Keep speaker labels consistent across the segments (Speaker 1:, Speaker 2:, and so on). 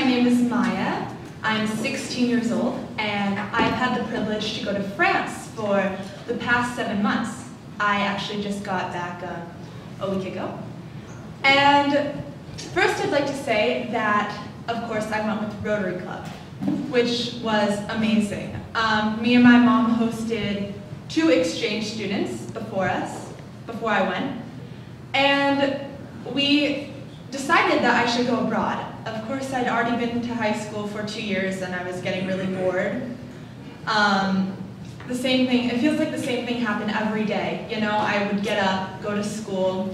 Speaker 1: my name is Maya. I'm 16 years old, and I've had the privilege to go to France for the past 7 months. I actually just got back a week ago. And first I'd like to say that, of course, I went with Rotary Club, which was amazing. Me and my mom hosted 2 exchange students before I went, and we decided that I should go abroad. Of course, I'd already been to high school for 2 years and I was getting really bored. It feels like the same thing happened every day. You know, I would get up, go to school,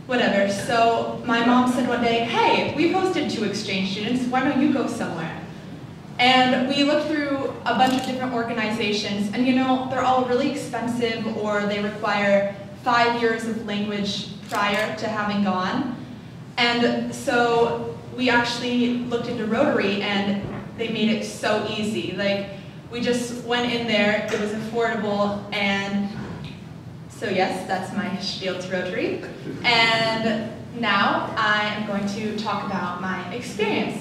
Speaker 1: whatever. So my mom said one day, hey, we've hosted 2 exchange students, why don't you go somewhere? And we looked through a bunch of different organizations, and you know, they're all really expensive, or they require 5 years of language prior to having gone. And so we actually looked into Rotary, and they made it so easy. Like, we just went in there, it was affordable, and so yes, that's my spiel to Rotary. And now I am going to talk about my experience.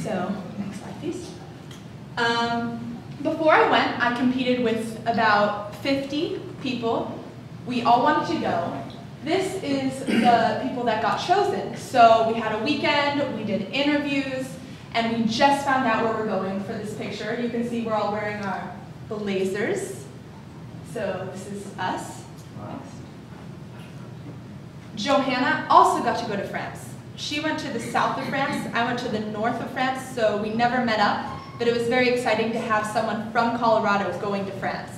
Speaker 1: So, next slide please. Before I went, I competed with about 50 people. We all wanted to go. This is the people that got chosen. So we had a weekend, we did interviews, and we just found out where we're going for this picture. You can see we're all wearing our blazers. So this is us. Next. Johanna also got to go to France. She went to the south of France, I went to the north of France, so we never met up, but it was very exciting to have someone from Colorado going to France.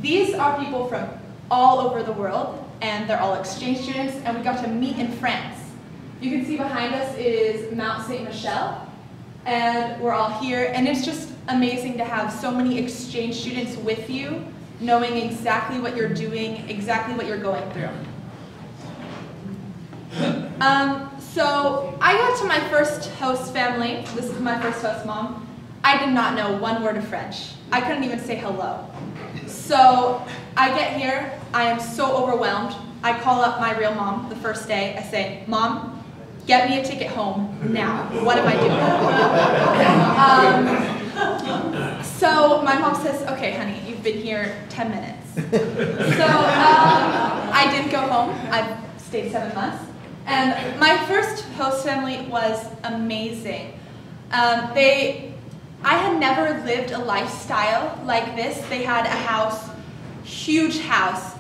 Speaker 1: These are people from all over the world, and they're all exchange students, and we got to meet in France. You can see behind us is Mount Saint Michel, and we're all here, and it's just amazing to have so many exchange students with you, knowing exactly what you're doing, exactly what you're going through. So I got to my first host family. This is my first host mom. I did not know 1 word of French. I couldn't even say hello. So I get here, I am so overwhelmed. I call up my real mom the first day. I say, Mom, get me a ticket home now. What am I doing? So my mom says, okay, honey, you've been here 10 minutes. So I didn't go home. I stayed 7 months. And my first host family was amazing. I had never lived a lifestyle like this. They had a house, huge house,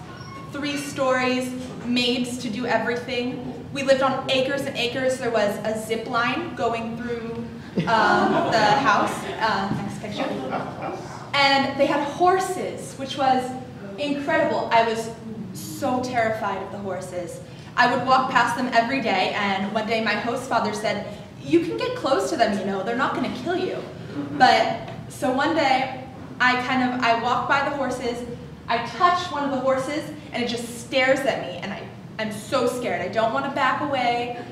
Speaker 1: 3 stories, maids to do everything. We lived on acres and acres. There was a zip line going through the house. Next picture. And they had horses, which was incredible. I was so terrified of the horses. I would walk past them every day, and one day my host father said, you can get close to them, you know, they're not going to kill you. But, so one day, I walk by the horses, I touch one of the horses, and it just stares at me, and I'm so scared. I don't want to back away.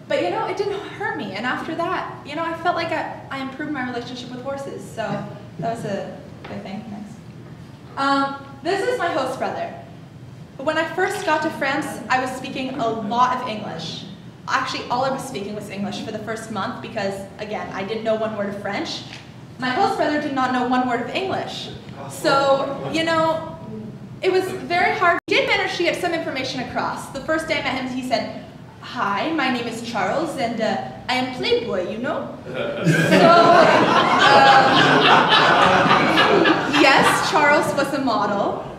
Speaker 1: But, you know, it didn't hurt me, and after that, you know, I felt like I improved my relationship with horses, so that was a good thing. Next. This is my host brother. When I first got to France, I was speaking a lot of English. Actually, all I was speaking was English for the first month because, again, I didn't know 1 word of French. My host brother did not know 1 word of English. So, you know, it was very hard. He did manage to get some information across. The first day I met him, he said, hi, my name is Charles, and I am Playboy, you know? So, yes, Charles was a model.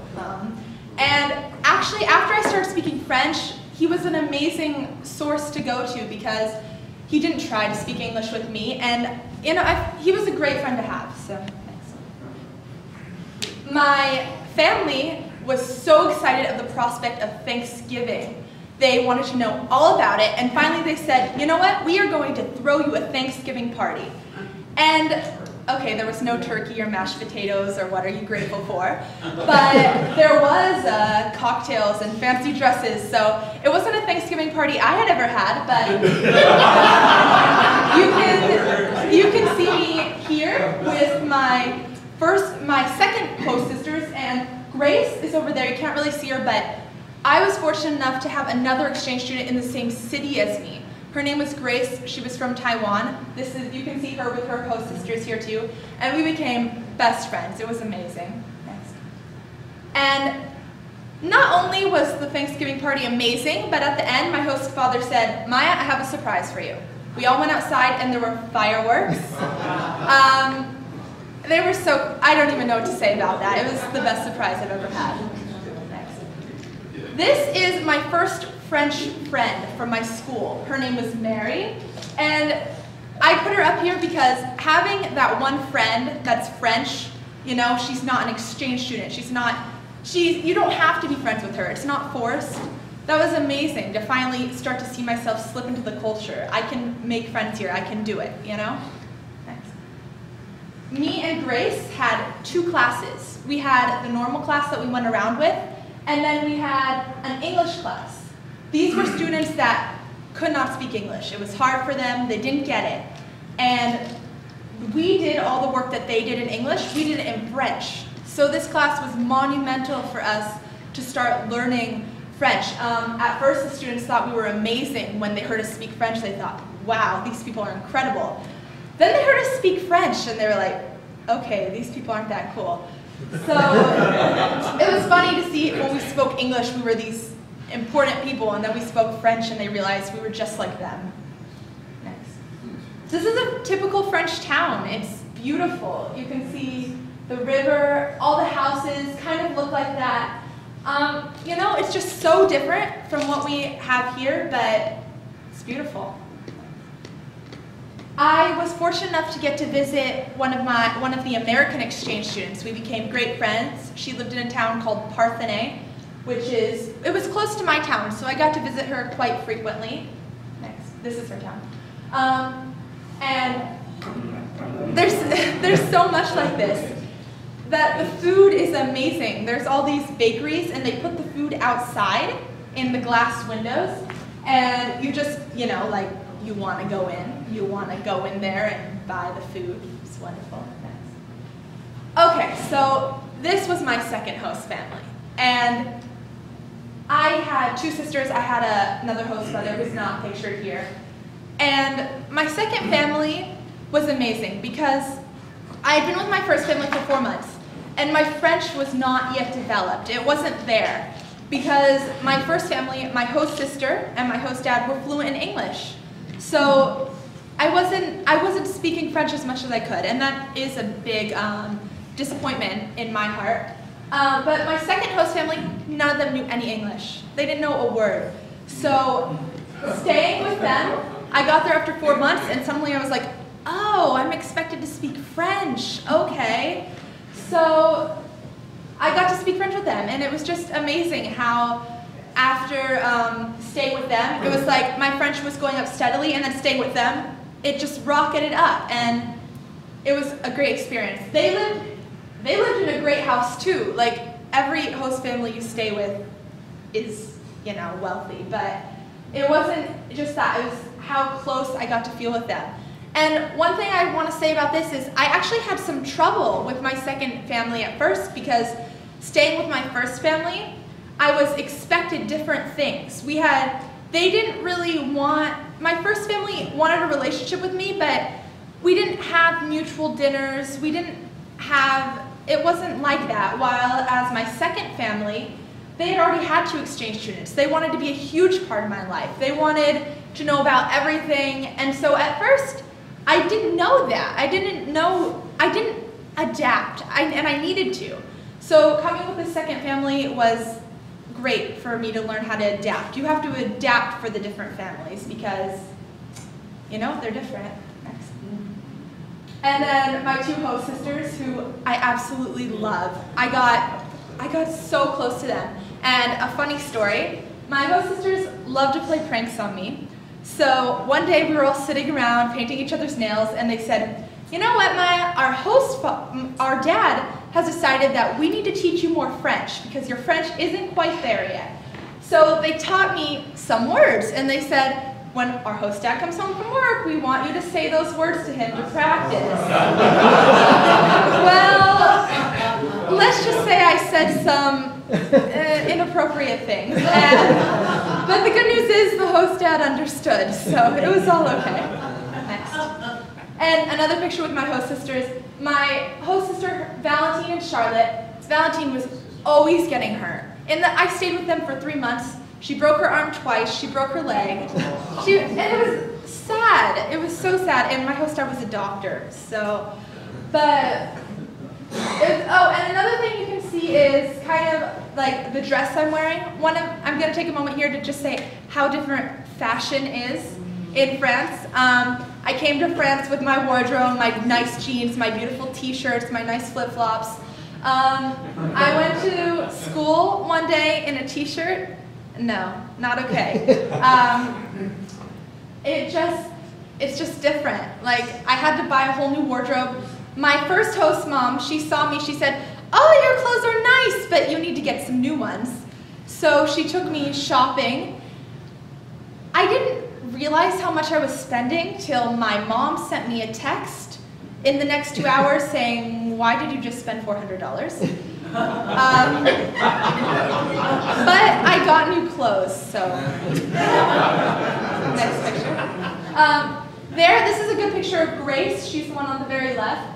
Speaker 1: And actually, after I started speaking French, he was an amazing source to go to because he didn't try to speak English with me, and you know, he was a great friend to have. So, thanks. My family was so excited of the prospect of Thanksgiving. They wanted to know all about it, and finally they said, you know what, we are going to throw you a Thanksgiving party. And okay, there was no turkey or mashed potatoes or what are you grateful for, but there was cocktails and fancy dresses, so it wasn't a Thanksgiving party I had ever had, but you can see me here with my second host sisters, and Grace is over there. You can't really see her, but I was fortunate enough to have another exchange student in the same city as me. Her name was Grace. She was from Taiwan. You can see her with her host sisters here too. And we became best friends. It was amazing. Next. And not only was the Thanksgiving party amazing, but at the end, my host father said, "Maya, I have a surprise for you." We all went outside and there were fireworks. They were so, I don't even know what to say about that. It was the best surprise I've ever had. Next. This is my first French friend from my school. Her name was Mary, and I put her up here because having that one friend that's French, you know, she's not an exchange student. You don't have to be friends with her. It's not forced. That was amazing to finally start to see myself slip into the culture. I can make friends here. I can do it, you know? Next. Me and Grace had 2 classes. We had the normal class that we went around with, and then we had an English class. These were students that could not speak English. It was hard for them. They didn't get it. And we did all the work that they did in English. We did it in French. So this class was monumental for us to start learning French. At first, the students thought we were amazing. When they heard us speak French, they thought, wow, these people are incredible. Then they heard us speak French, and they were like, okay, these people aren't that cool. So it was funny to see when we spoke English, we were these important people, and then we spoke French, and they realized we were just like them. Next. This is a typical French town. It's beautiful. You can see the river, all the houses kind of look like that. You know, it's just so different from what we have here, but it's beautiful. I was fortunate enough to get to visit one of the American exchange students. We became great friends. She lived in a town called Parthenay, it was close to my town, so I got to visit her quite frequently. Next, this is her town. And there's so much like this. That the food is amazing. There's all these bakeries, and they put the food outside in the glass windows, and you just, you know, like, you want to go in. You want to go in there and buy the food. It's wonderful. Next. Okay, so this was my second host family, and I had 2 sisters. I had another host brother who's not pictured here, and my second family was amazing because I had been with my first family for 4 months, and my French was not yet developed. It wasn't there because my first family, my host sister and my host dad were fluent in English. So I wasn't speaking French as much as I could, and that is a big disappointment in my heart. But my second host family, none of them knew any English. They didn't know a word. So staying with them, I got there after 4 months, and suddenly I was like, oh, I'm expected to speak French, okay. So I got to speak French with them, and it was just amazing how after staying with them, it was like my French was going up steadily, and then staying with them, it just rocketed up, and it was a great experience. They lived in a great house too. Like, every host family you stay with is, you know, wealthy, but it wasn't just that, it was how close I got to feel with them. And one thing I want to say about this is I actually had some trouble with my second family at first because staying with my first family, I was expected different things. They didn't really my first family wanted a relationship with me, but we didn't have mutual dinners. It wasn't like that. While as my second family, they had already had 2 exchange students. They wanted to be a huge part of my life. They wanted to know about everything. And so at first, I didn't know that. I didn't adapt, and I needed to. So coming with the second family was great for me to learn how to adapt. You have to adapt for the different families because, you know, they're different. Next. And then my 2 host sisters, who I absolutely love. I got so close to them. And a funny story, my host sisters love to play pranks on me. So one day we were all sitting around painting each other's nails, and they said, you know what, Maya, our dad has decided that we need to teach you more French because your French isn't quite there yet. So they taught me some words, and they said, when our host dad comes home from work, we want you to say those words to him to practice. Well, let's just say I said some inappropriate things. And But the good news is the host dad understood, so it was all okay. Next. And another picture with my host sisters. My host sister, Valentine and Charlotte. Valentine was always getting hurt. I stayed with them for 3 months. She broke her arm twice. She broke her leg. And it was sad. It was so sad. And my host dad was a doctor. So, and another thing you can see is kind of like the dress I'm wearing. I'm going to take a moment here to just say how different fashion is in France. I came to France with my wardrobe, my nice jeans, my beautiful t-shirts, my nice flip-flops. I went to school one day in a t-shirt. No, not okay. It's just different. Like, I had to buy a whole new wardrobe. My first host mom, she saw me, she said, "Oh, your clothes are nice, but you need to get some new ones." So she took me shopping. I didn't realize how much I was spending till my mom sent me a text in the next 2 hours saying, "Why did you just spend $400? But I got new clothes, so. Next picture. This is a good picture of Grace. She's the one on the very left,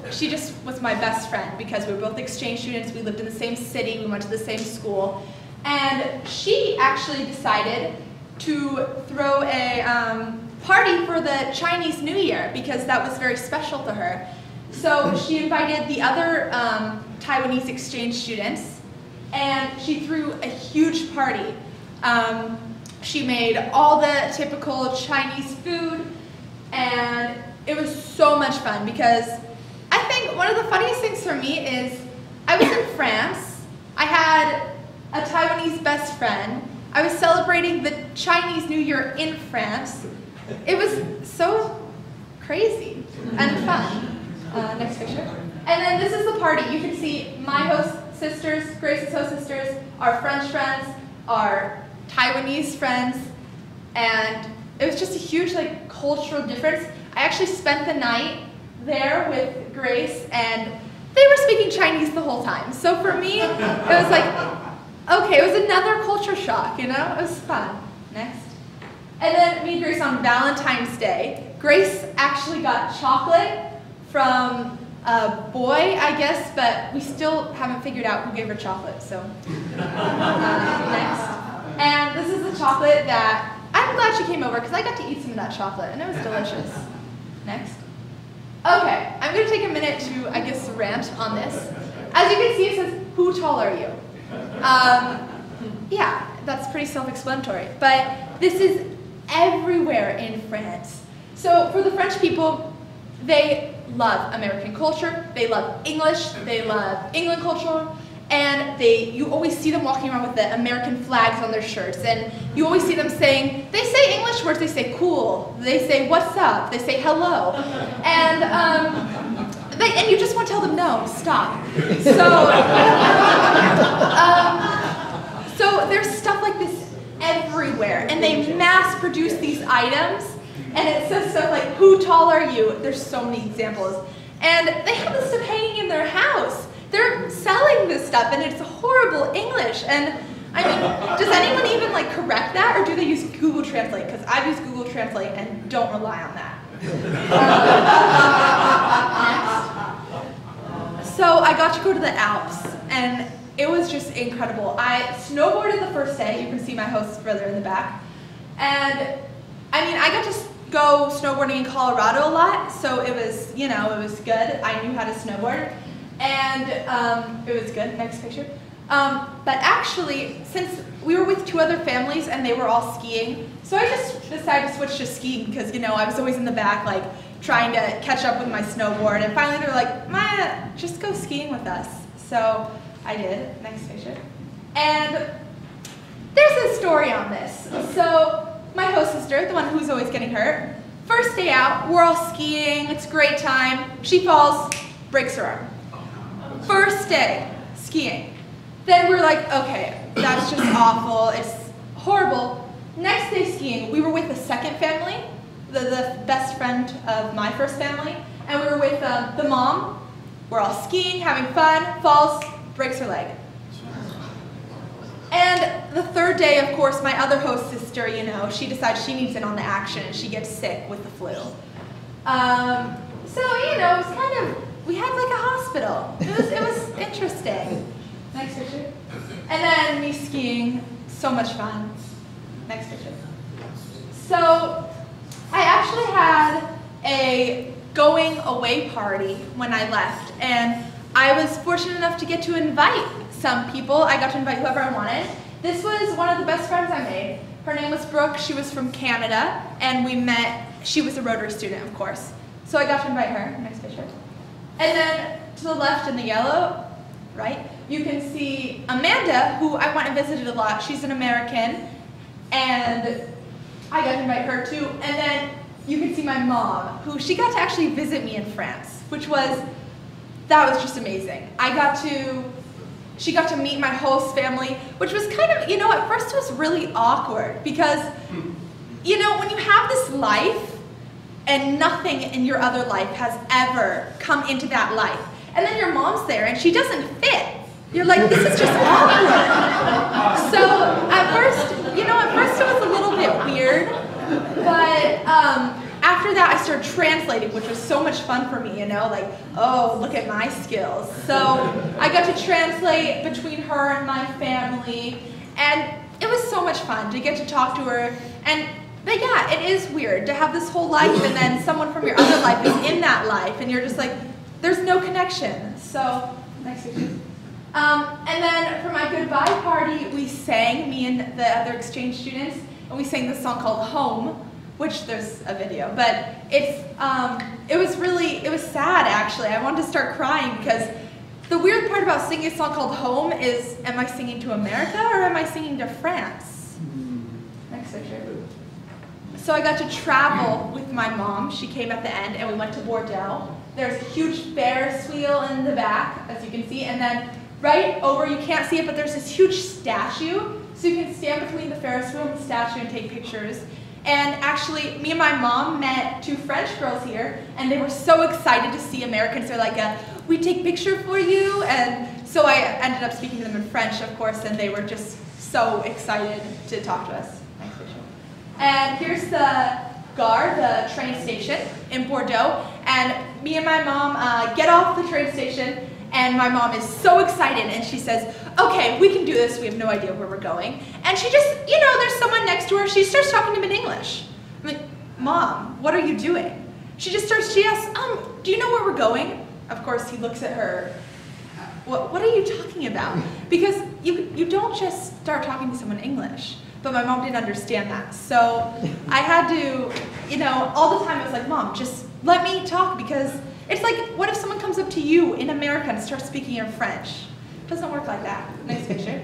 Speaker 1: she just was my best friend because we were both exchange students. We lived in the same city. We went to the same school. And she actually decided to throw a party for the Chinese New Year because that was very special to her. So she invited the other Taiwanese exchange students, and she threw a huge party. She made all the typical Chinese food, and it was so much fun because I think one of the funniest things for me is I was in France, I had a Taiwanese best friend, I was celebrating the Chinese New Year in France. It was so crazy and fun. Next picture. And then this is the party. You can see my host sisters, Grace's host sisters, our French friends, our Taiwanese friends, and it was just a huge cultural difference. I actually spent the night there with Grace, and they were speaking Chinese the whole time. So for me, it was like, okay, it was another culture shock, you know? It was fun. Next. And then me and Grace on Valentine's Day. Grace actually got chocolate from a boy, I guess, but we still haven't figured out who gave her chocolate, so. Next. And this is the chocolate that, I'm glad she came over because I got to eat some of that chocolate and it was delicious. Next. Okay, I'm going to take a minute to, I guess, rant on this. As you can see, it says, "Who tall are you?" Yeah, that's pretty self-explanatory, but this is everywhere in France. So for the French people, they love American culture, they love English, they love England culture, and you always see them walking around with the American flags on their shirts, and you always see them saying, they say English words, they say cool, they say what's up, they say hello, and you just want to tell them no, stop. So there's stuff like this everywhere, and they mass produce these items, and it says stuff like, "Who tall are you?" There's so many examples. And they have this stuff hanging in their house. They're selling this stuff, and it's horrible English. And I mean, does anyone even correct that, or do they use Google Translate? Because I've used Google Translate and don't rely on that. Next. So I got to go to the Alps, and it was just incredible. I snowboarded the first day. You can see my host's brother in the back. And I mean, I got to go snowboarding in Colorado a lot, so it was, it was good. I knew how to snowboard, and it was good. Next picture. But actually, since we were with 2 other families and they were all skiing, so I just decided to switch to skiing because, I was always in the back, trying to catch up with my snowboard, and finally they were like, "Maya, just go skiing with us." So I did. Next picture. And there's a story on this. So my host sister, the one who's always getting hurt, first day out, we're all skiing, it's a great time. She falls, breaks her arm. First day skiing. Then we're like, okay, that's just awful, it's horrible. Next day skiing, we were with the second family, the best friend of my first family, and we were with the mom. We're all skiing, having fun, falls, breaks her leg. And the third day, of course, my other host sister, you know, she decides she needs in on the action and she gets sick with the flu. So, you know, it was kind of, we had like a hospital. It was interesting. Next picture. And then me skiing, so much fun. Next picture. So, I actually had a going away party when I left, and I was fortunate enough to get to invite some people. I got to invite whoever I wanted. This was one of the best friends I made. Her name was Brooke. She was from Canada, and we met. She was a Rotary student, of course. So I got to invite her. Next picture. And then to the left in the yellow, right, you can see Amanda, who I went and visited a lot. She's an American, and I got to invite her too. And then you can see my mom, who she got to actually visit me in France, that was just amazing. She got to meet my host family, which was kind of, you know, at first it was really awkward because, you know, when you have this life and nothing in your other life has ever come into that life, and then your mom's there and she doesn't fit, you're like, this is just awkward. So at first it was a little bit weird, but after that, I started translating, which was so much fun for me, you know, like, oh, look at my skills. So I got to translate between her and my family, and it was so much fun to get to talk to her. But yeah, it is weird to have this whole life, and then someone from your other life is in that life, and you're just like, there's no connection. So, next picture. And then for my goodbye party, we sang, me and the other exchange students, and we sang this song called Home, which there's a video, but it was sad actually. I wanted to start crying because the weird part about singing a song called Home is, am I singing to America or am I singing to France? Next picture. So I got to travel with my mom. She came at the end and we went to Bordeaux. There's a huge Ferris wheel in the back, as you can see, and then right over, you can't see it, but there's this huge statue. So you can stand between the Ferris wheel and the statue and take pictures. And actually, me and my mom met two French girls here, and they were so excited to see Americans. They're like, we take picture for you. And so I ended up speaking to them in French, of course, and they were just so excited to talk to us. Next picture. And here's the Gare, the train station in Bordeaux. And me and my mom get off the train station, and my mom is so excited, and she says, okay, we can do this. We have no idea where we're going. And she just, you know, there's someone next to her. She starts talking to him in English. I'm like, Mom, what are you doing? She asks, do you know where we're going? Of course, he looks at her. What are you talking about? Because you don't just start talking to someone in English. But my mom didn't understand that. So I had to, you know, all the time I was like, Mom, just let me talk, because it's like, what if someone comes up to you in America and starts speaking in French? It doesn't work like that. Next picture.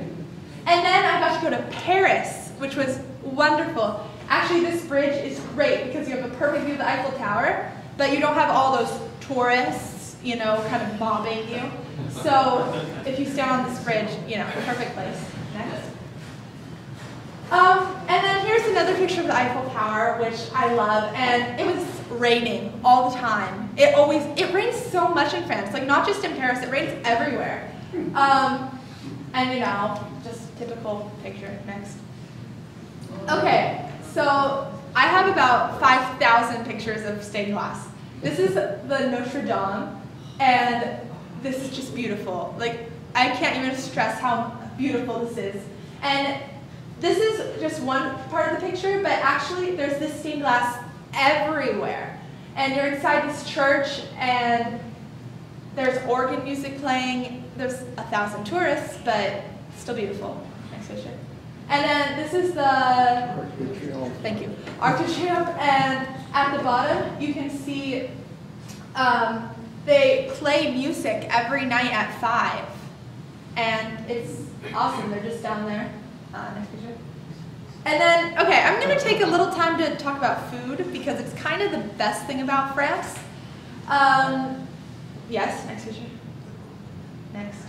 Speaker 1: And then I got to go to Paris, which was wonderful. Actually, this bridge is great because you have a perfect view of the Eiffel Tower, but you don't have all those tourists, you know, kind of mobbing you. So if you stand on this bridge, you know, perfect place. Next. And then here's another picture of the Eiffel Tower, which I love, and it was raining all the time. It rains so much in France, like not just in Paris, it rains everywhere. And you know, just typical picture. Next. Okay, so I have about 5,000 pictures of stained glass. This is the Notre Dame, and this is just beautiful. Like, I can't even stress how beautiful this is. And this is just one part of the picture, but actually there's this stained glass everywhere. And you're inside this church, and there's organ music playing. There's 1,000 tourists, but still beautiful. Next picture. And then this is the thank you, Arc de Triomphe, and at the bottom you can see they play music every night at 5, and it's awesome. They're just down there. Next picture. And then, okay, I'm going to take a little time to talk about food because it's kind of the best thing about France. Yes, next picture. Next.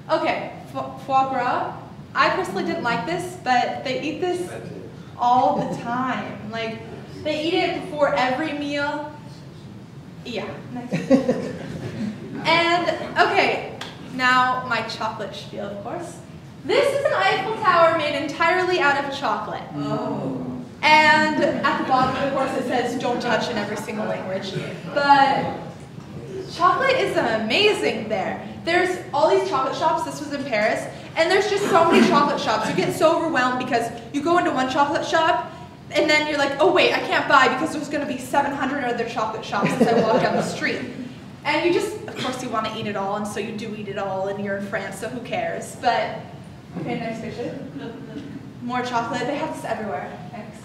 Speaker 1: Okay, foie gras. I personally didn't like this, but they eat this all the time. Like, they eat it before every meal. Yeah, next. And, okay, now my chocolate spiel, of course. This is an Eiffel Tower made entirely out of chocolate.
Speaker 2: Oh.
Speaker 1: And at the bottom, of course, it says don't touch in every single language. But chocolate is amazing there. There's all these chocolate shops. This was in Paris. And there's just so many chocolate shops. You get so overwhelmed because you go into one chocolate shop and then you're like, oh wait, I can't buy because there's going to be 700 other chocolate shops as I walk down the street. And you just, of course, you want to eat it all, and so you do eat it all, and you're in France, so who cares? But, okay, next picture. More chocolate. They have this everywhere. Thanks.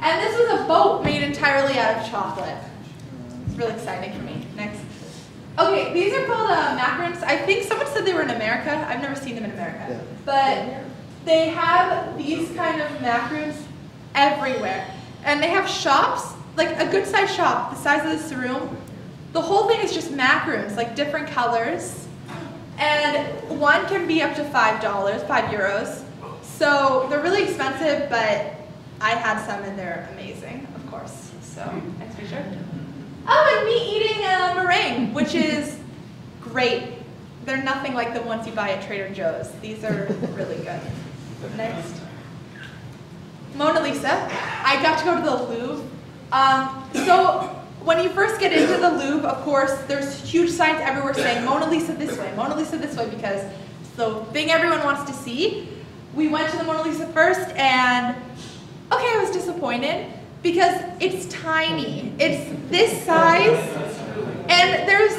Speaker 1: And this was a boat made entirely out of chocolate. It's really exciting for me. Next. Okay, these are called macarons. I think someone said they were in America. I've never seen them in America.
Speaker 3: Yeah.
Speaker 1: But they have these kind of macarons everywhere. And they have shops, like a good-sized shop, the size of this room. The whole thing is just macarons, like different colors. And one can be up to $5, €5. So they're really expensive, but I had some and they're amazing, of course. So, next picture. Oh, and me eating a meringue, which is great. They're nothing like the ones you buy at Trader Joe's. These are really good. Next. Mona Lisa. I got to go to the Louvre. So when you first get into the Louvre, of course, there's huge signs everywhere saying Mona Lisa this way, because it's the thing everyone wants to see. We went to the Mona Lisa first, and okay, I was disappointed because it's tiny. It's this size, and there's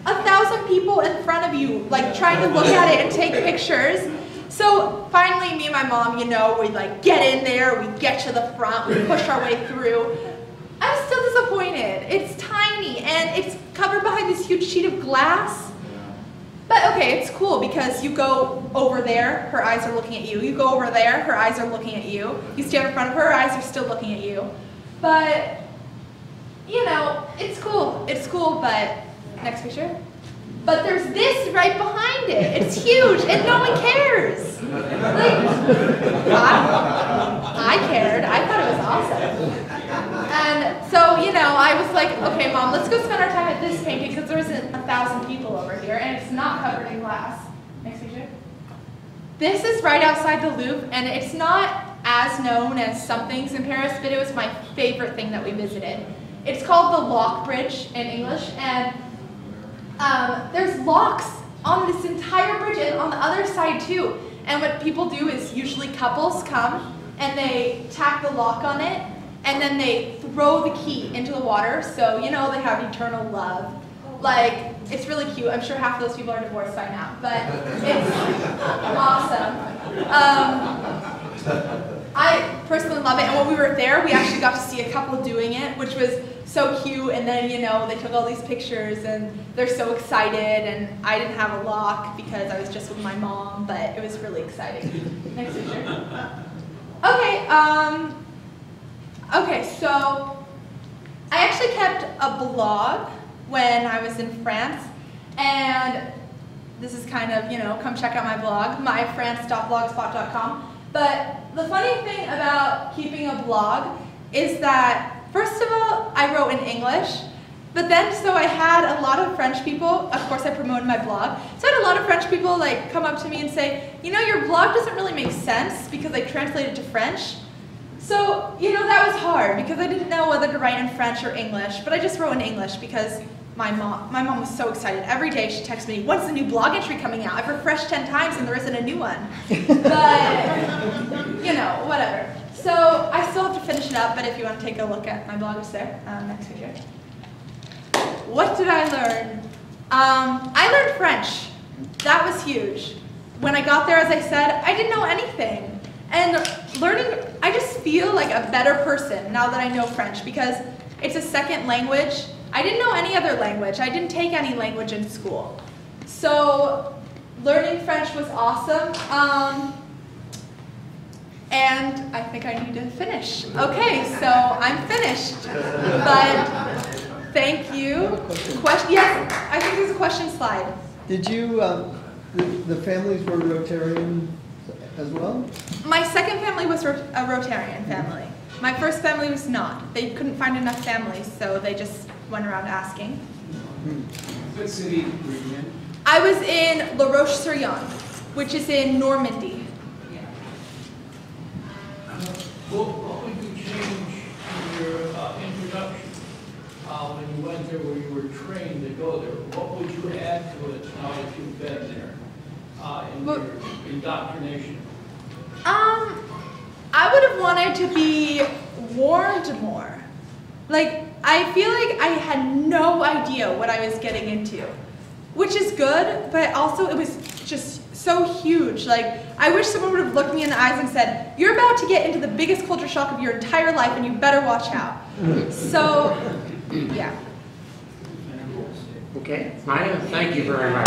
Speaker 1: 1,000 people in front of you, like trying to look at it and take pictures. So finally, me and my mom, you know, we like get in there, we get to the front, we push our way through. I'm still disappointed. It's tiny, and it's covered behind this huge sheet of glass. But okay, it's cool because you go over there, her eyes are looking at you. You go over there, her eyes are looking at you. You stand in front of her, her eyes are still looking at you. But, you know, it's cool. It's cool, but, next picture. But there's this right behind it. It's huge, and no one cares. Like, I cared. I thought it was awesome. And so, you know, I was like, okay, Mom, let's go spend our time at this painting because there isn't 1,000 people over here, and it's not covered in glass. Next picture. This is right outside the Louvre, and it's not as known as some things in Paris, but it was my favorite thing that we visited. It's called the Lock Bridge in English, and there's locks on this entire bridge and on the other side too. And what people do is usually couples come and they tack the lock on it, and then they throw the key into the water, so you know they have eternal love. Like, it's really cute. I'm sure half of those people are divorced by now, but it's awesome. I personally love it, and when we were there, we actually got to see a couple doing it, which was so cute. And then, you know, they took all these pictures, and they're so excited, and I didn't have a lock because I was just with my mom, but it was really exciting. Next picture. Okay, okay, so I actually kept a blog when I was in France, and this is kind of, you know, come check out my blog, myfrance.blogspot.com. But the funny thing about keeping a blog is that, first of all, I wrote in English, but then, so I had a lot of French people, of course I promoted my blog, so I had a lot of French people like come up to me and say, you know, your blog doesn't really make sense because I translated to French. So, you know, that was hard because I didn't know whether to write in French or English, but I just wrote in English because my mom was so excited. Every day she texts me, when's the new blog entry coming out? I've refreshed 10 times and there isn't a new one. But, you know, whatever. So I still have to finish it up, but if you want to take a look at my blog, it's there. Next picture. What did I learn? I learned French. That was huge. When I got there, as I said, I didn't know anything. And learning, I just feel like a better person now that I know French because it's a second language. I didn't know any other language. I didn't take any language in school. So learning French was awesome. And I think I need to finish. Okay, so I'm finished. But thank you. Yes, I think there's a question slide.
Speaker 3: Did you, the families were Rotarian as well?
Speaker 1: My second family was a Rotarian family. My first family was not. They couldn't find enough families, so they just went around asking.
Speaker 2: What city were you in?
Speaker 1: I was in La Roche-sur-Yon, which is in Normandy.
Speaker 2: What would you change in your introduction when you went there, where you were trained to go there? What would you add to it now that you've been there in your indoctrination?
Speaker 1: I would have wanted to be warned more. Like, I feel like I had no idea what I was getting into, which is good, but also it was just so huge. Like, I wish someone would have looked me in the eyes and said, you're about to get into the biggest culture shock of your entire life and you better watch out. So, yeah.
Speaker 4: Okay, Maya, thank you very much.